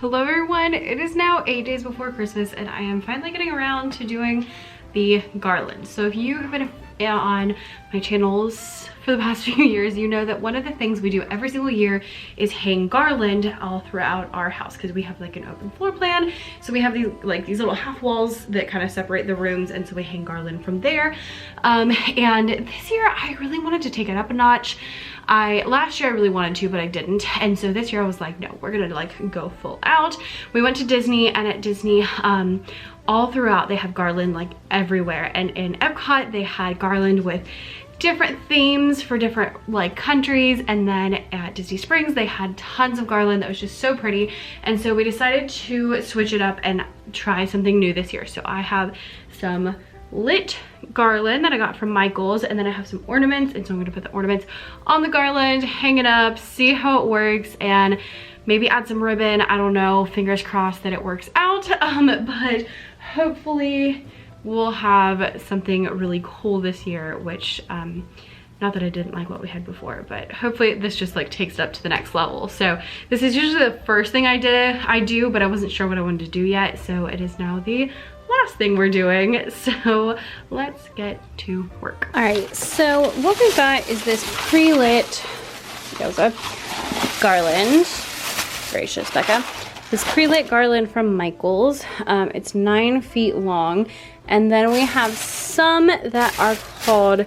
Hello everyone, it is now 8 days before Christmas and I am finally getting around to doing the garland. So if you have been on my channels for the past few years, you know that one of the things we do every single year is hang garland all throughout our house because we have like an open floor plan. So we have these little half walls that kind of separate the rooms, and so we hang garland from there. And this year I really wanted to take it up a notch. Last year I really wanted to, but I didn't. And so this year I was like, no, we're gonna like go full out. We went to Disney, and at Disney, all throughout they have garland like everywhere. And in Epcot they had garland with different themes for different like countries. And then at Disney Springs they had tons of garland that was just so pretty. And so we decided to switch it up and try something new this year. So I have some lit garland that I got from Micheals, and then I have some ornaments, and so I'm gonna put the ornaments on the garland, hang it up, see how it works, and maybe add some ribbon. I don't know, fingers crossed that it works out, but hopefully we'll have something really cool this year, which not that I didn't like what we had before, but hopefully this just like takes it up to the next level. So this is usually the first thing I do, but I wasn't sure what I wanted to do yet, so it is now the last thing we're doing. So let's get to work. All right, so what we've got is this pre-lit garland. Gracious, Becca. This pre-lit garland from Micheals. It's 9 feet long, and then we have some that are called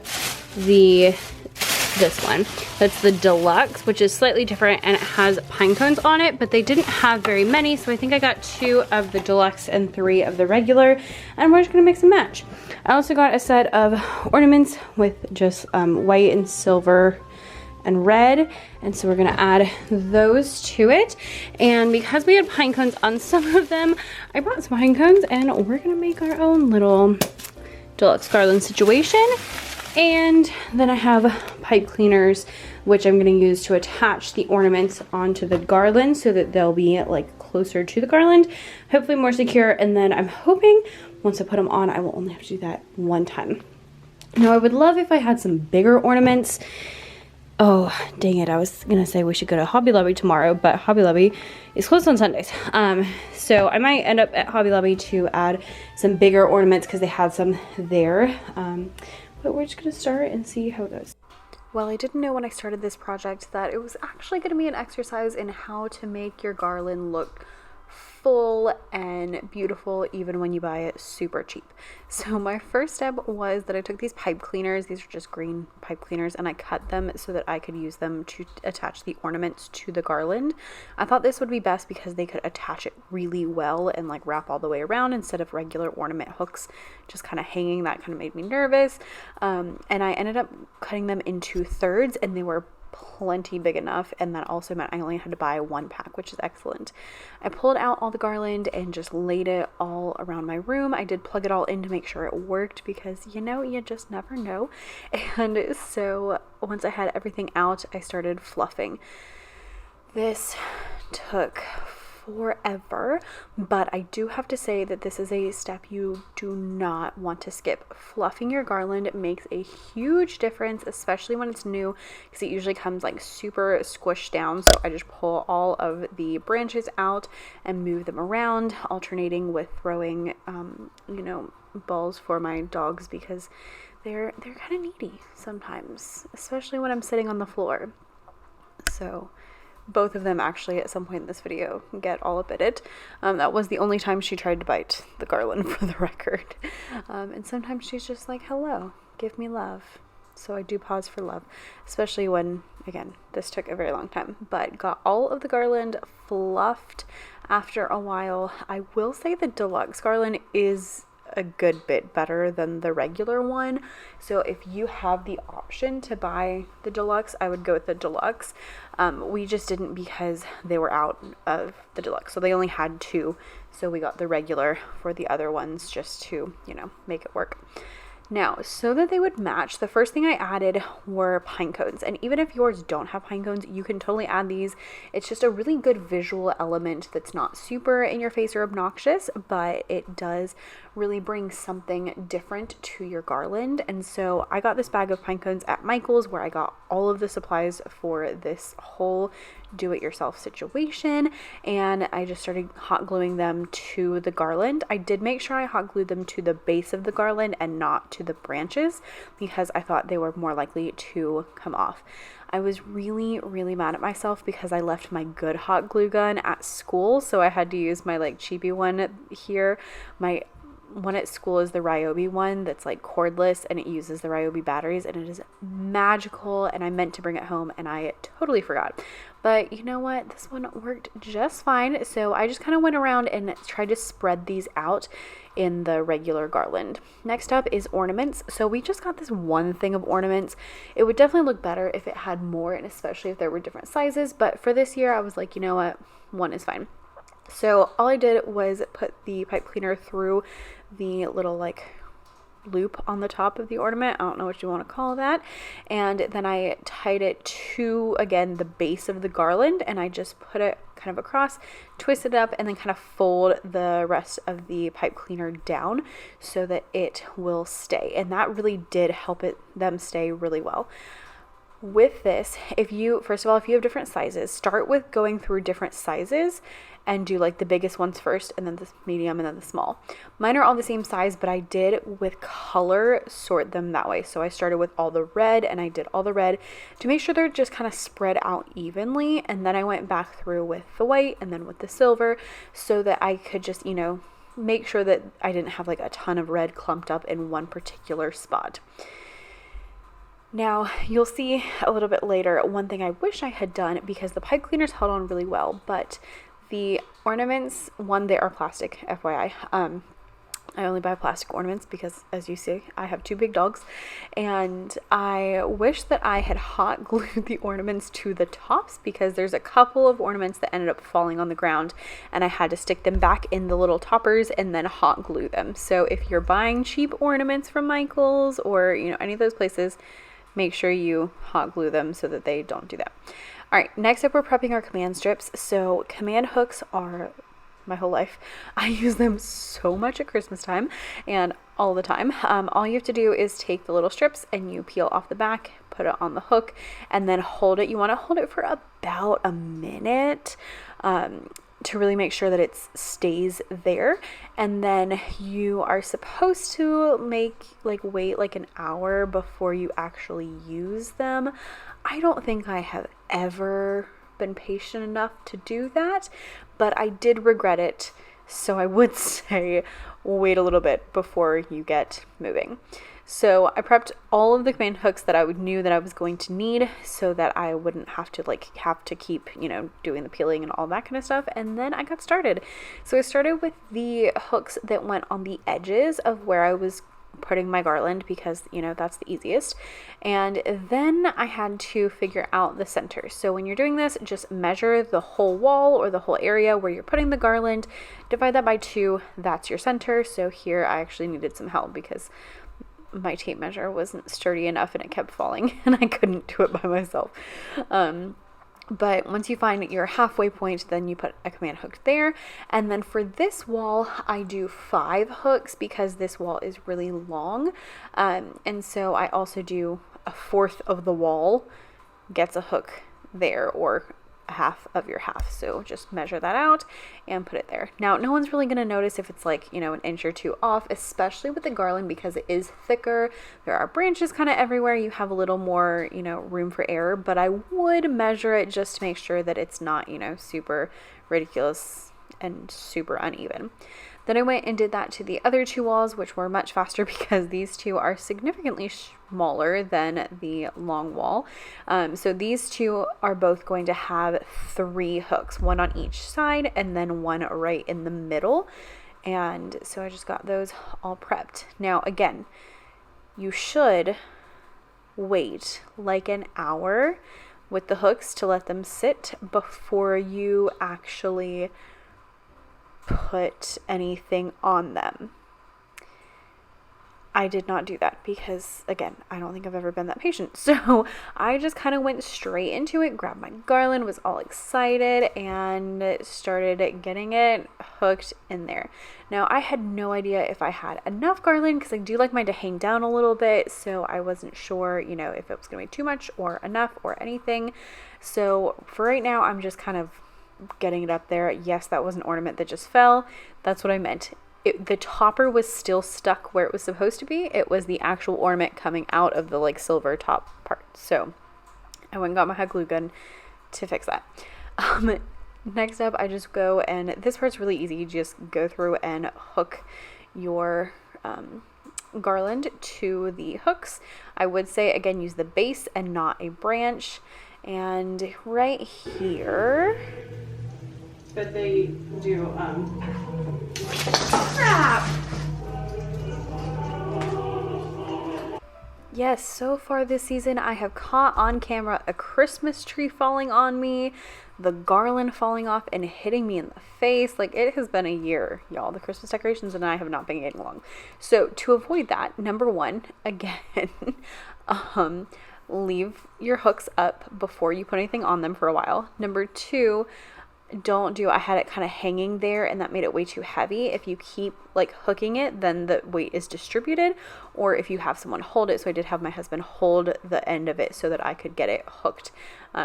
this one. That's the deluxe, which is slightly different, and it has pine cones on it, but they didn't have very many, so I think I got 2 of the deluxe and 3 of the regular, and we're just gonna mix and match. I also got a set of ornaments with just white and silver and red, and so we're gonna add those to it. And because we had pine cones on some of them, I brought some pine cones, and we're gonna make our own little deluxe garland situation. And then I have pipe cleaners, which I'm going to use to attach the ornaments onto the garland so that they'll be like closer to the garland, hopefully more secure. And then I'm hoping once I put them on, I will only have to do that one time. Now I would love if I had some bigger ornaments. Oh, dang it. I was going to say we should go to Hobby Lobby tomorrow, but Hobby Lobby is closed on Sundays. So I might end up at Hobby Lobby to add some bigger ornaments because they had some there. But we're just gonna start and see how it goes. Well, I didn't know when I started this project that it was actually gonna be an exercise in how to make your garland look full and beautiful even when you buy it super cheap. So my first step was that I took these pipe cleaners, these are just green pipe cleaners, and I cut them so that I could use them to attach the ornaments to the garland. I thought this would be best because they could attach it really well and like wrap all the way around instead of regular ornament hooks just kind of hanging. That kind of made me nervous. And I ended up cutting them into thirds, and they were plenty big enough, and that also meant I only had to buy 1 pack, which is excellent. I pulled out all the garland and just laid it all around my room. I did plug it all in to make sure it worked because you just never know. And so once I had everything out, I started fluffing. This took forever, but I do have to say that this is a step you do not want to skip. Fluffing your garland makes a huge difference, especially when it's new, because it usually comes like super squished down. So I just pull all of the branches out and move them around, alternating with throwing balls for my dogs because they're kind of needy sometimes, especially when I'm sitting on the floor. So both of them actually at some point in this video get all up at it. That was the only time she tried to bite the garland, for the record. And sometimes she's just like, hello, give me love. So I do pause for love, especially when, again, this took a very long time, but got all of the garland fluffed after a while. I will say the deluxe garland is a good bit better than the regular one. So if you have the option to buy the deluxe, I would go with the deluxe. We just didn't because they were out of the deluxe. So they only had 2. So we got the regular for the other ones just to, make it work. Now, so that they would match, the first thing I added were pine cones. And even if yours don't have pine cones, you can totally add these. It's just a really good visual element that's not super in your face or obnoxious, but it does really bring something different to your garland. And so I got this bag of pine cones at Micheals, where I got all of the supplies for this whole do-it-yourself situation, and I just started hot gluing them to the garland. I did make sure I hot glued them to the base of the garland and not to the branches, because I thought they were more likely to come off. I was really mad at myself because I left my good hot glue gun at school, so I had to use my like cheapy one here. My one at school is the Ryobi one that's like cordless, and it uses the Ryobi batteries, and it is magical, and I meant to bring it home and I totally forgot. But you know what? This one worked just fine. So I just kind of went around and tried to spread these out in the regular garland. Next up is ornaments. So we just got this one thing of ornaments. It would definitely look better if it had more, and especially if there were different sizes. But for this year, I was like, you know what? One is fine. So all I did was put the pipe cleaner through the little like loop on the top of the ornament. I don't know what you want to call that. And then I tied it to, again, the base of the garland, and I just put it kind of across, twist it up, and then kind of fold the rest of the pipe cleaner down so that it will stay. And that really did help them stay really well. With this, first of all, if you have different sizes, start with going through different sizes and do like the biggest ones first, and then the medium, and then the small. Mine are all the same size, but I did with color sort them that way. So I started with all the red, and I did all the red to make sure they're just kind of spread out evenly. And then I went back through with the white and then with the silver, so that I could just, make sure that I didn't have like a ton of red clumped up in one particular spot. Now, you'll see a little bit later one thing I wish I had done, because the pipe cleaners held on really well, but the ornaments, they are plastic, FYI. I only buy plastic ornaments because, as you see, I have 2 big dogs, and I wish that I had hot glued the ornaments to the tops, because there's a couple of ornaments that ended up falling on the ground, and I had to stick them back in the little toppers and then hot glue them. So if you're buying cheap ornaments from Micheals or any of those places, make sure you hot glue them so that they don't do that. All right, next up we're prepping our command strips. So command hooks are my whole life. I use them so much at Christmas time and all the time. All you have to do is take the little strips and you peel off the back, put it on the hook, and then hold it. You want to hold it for about a minute to really make sure that it stays there. And then you are supposed to wait like an hour before you actually use them. I don't think I have ever been patient enough to do that, but I did regret it. So I would say wait a little bit before you get moving. So I prepped all of the command hooks that I knew that I was going to need, so that I wouldn't have to keep, doing the peeling and all that kind of stuff. And then I got started. So I started with the hooks that went on the edges of where I was putting my garland, because that's the easiest. And then I had to figure out the center. So when you're doing this, just measure the whole wall or the whole area where you're putting the garland, divide that by 2, that's your center. So here I actually needed some help because my tape measure wasn't sturdy enough and it kept falling and I couldn't do it by myself. But once you find your halfway point, then you put a command hook there. And then for this wall, I do 5 hooks because this wall is really long. And so I also do a 1/4 of the wall gets a hook there, or a half of your half. So just measure that out and put it there. Now, no one's really going to notice if it's like, an inch or 2 off, especially with the garland, because it is thicker. There are branches kind of everywhere. You have a little more, room for error, but I would measure it just to make sure that it's not, super ridiculous and super uneven. Then I went and did that to the other 2 walls, which were much faster because these 2 are significantly smaller than the long wall. So these 2 are both going to have 3 hooks, 1 on each side and then 1 right in the middle. And so I just got those all prepped. Now, again, you should wait like an hour with the hooks to let them sit before you actually put anything on them. I did not do that because, again, I don't think I've ever been that patient. So I just kind of went straight into it, grabbed my garland, was all excited, and started getting it hooked in there. Now, I had no idea if I had enough garland because I do like mine to hang down a little bit. So I wasn't sure, you know, if it was going to be too much or enough or anything. So for right now, I'm just kind of getting it up there. Yes, that was an ornament that just fell. That's what I meant. The topper was still stuck where it was supposed to be. It was the actual ornament coming out of the like silver top part. So I went and got my hot glue gun to fix that. Next up, I just go, and this part's really easy. You just go through and hook your garland to the hooks. I would say, again, use the base and not a branch. And right here, but they do, crap! Yes, so far this season, I have caught on camera a Christmas tree falling on me, the garland falling off and hitting me in the face. Like, it has been a year, y'all. The Christmas decorations and I have not been getting along. So to avoid that, number one, again, leave your hooks up before you put anything on them for a while. Number two, I had it kind of hanging there and that made it way too heavy. If you keep like hooking it, then the weight is distributed, or if you have someone hold it. So I did have my husband hold the end of it so that I could get it hooked.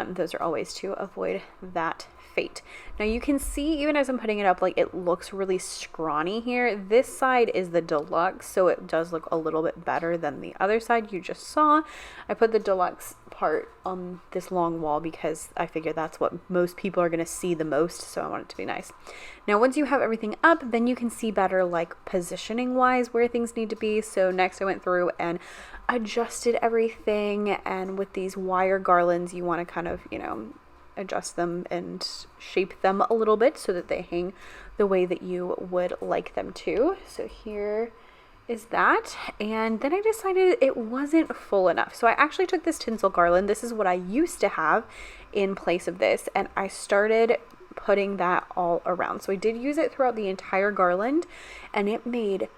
Those are always to avoid that fate. Now you can see, even as I'm putting it up, like it looks really scrawny here. This side is the deluxe, so it does look a little bit better than the other side you just saw. I put the deluxe part on this long wall because I figure that's what most people are going to see the most, so I want it to be nice. Now once you have everything up, then you can see better like positioning wise where things need to be. So next I went through and adjusted everything, and with these wire garlands you want to kind of, you know, adjust them and shape them a little bit so that they hang the way that you would like them to. So here is that. And then I decided it wasn't full enough. So I actually took this tinsel garland. This is what I used to have in place of this, and I started putting that all around. So I did use it throughout the entire garland, and it made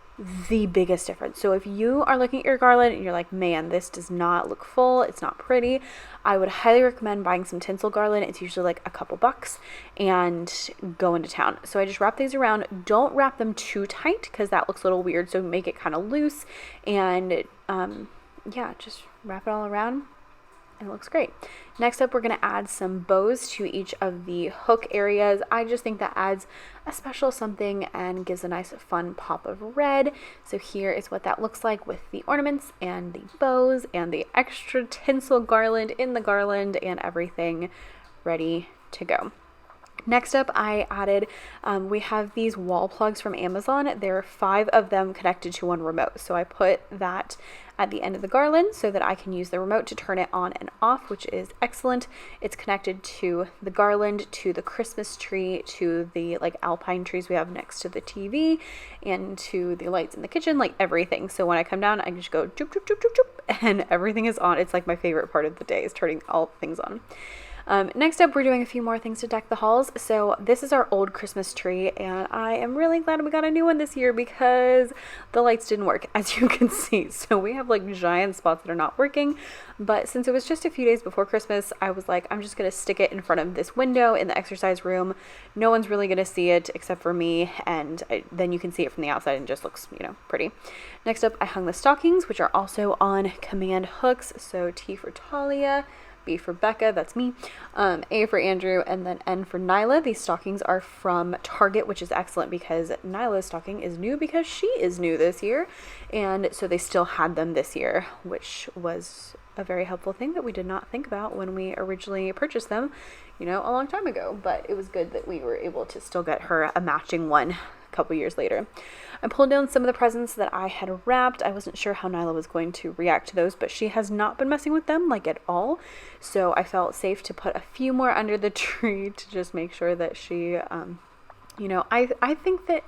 the biggest difference. So if you are looking at your garland and you're like, man, this does not look full, it's not pretty, I would highly recommend buying some tinsel garland. It's usually like a couple bucks, and go into town. So I just wrap these around. Don't wrap them too tight because that looks a little weird, so make it kind of loose, and yeah, just wrap it all around. It looks great. Next up, we're going to add some bows to each of the hook areas. I just think that adds a special something and gives a nice fun pop of red. So here is what that looks like with the ornaments and the bows and the extra tinsel garland in the garland and everything ready to go. Next up, I added, we have these wall plugs from Amazon. There are 5 of them connected to one remote. So I put that at the end of the garland so that I can use the remote to turn it on and off, which is excellent. It's connected to the garland, to the Christmas tree, to the like alpine trees we have next to the TV, and to the lights in the kitchen, like everything. So when I come down, I can just go choop, choop, choop, choop, choop, and everything is on. It's like my favorite part of the day is turning all things on. Next up, we're doing a few more things to deck the halls. So this is our old Christmas tree, and I am really glad we got a new one this year because the lights didn't work, as you can see. So we have like giant spots that are not working, but since it was just a few days before Christmas, I was like, I'm just going to stick it in front of this window in the exercise room. No one's really going to see it except for me, and then you can see it from the outside and it just looks, you know, pretty. Next up, I hung the stockings, which are also on command hooks. So T for Talia, B for Becca, that's me, A for Andrew, and then N for Nyla. These stockings are from Target, which is excellent because Nyla's stocking is new because she is new this year, and so they still had them this year, which was a very helpful thing that we did not think about when we originally purchased them, you know, a long time ago. But it was good that we were able to still get her a matching one a couple years later. I pulled down some of the presents that I had wrapped. I wasn't sure how Nyla was going to react to those, but she has not been messing with them like at all. So I felt safe to put a few more under the tree to just make sure that she, you know, I think that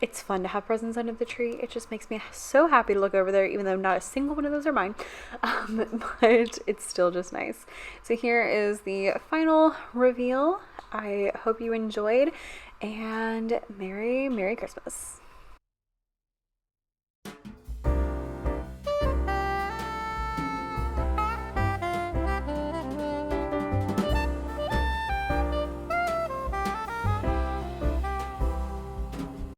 it's fun to have presents under the tree. It just makes me so happy to look over there, even though not a single one of those are mine. But it's still just nice. So here is the final reveal. I hope you enjoyed, and Merry Christmas.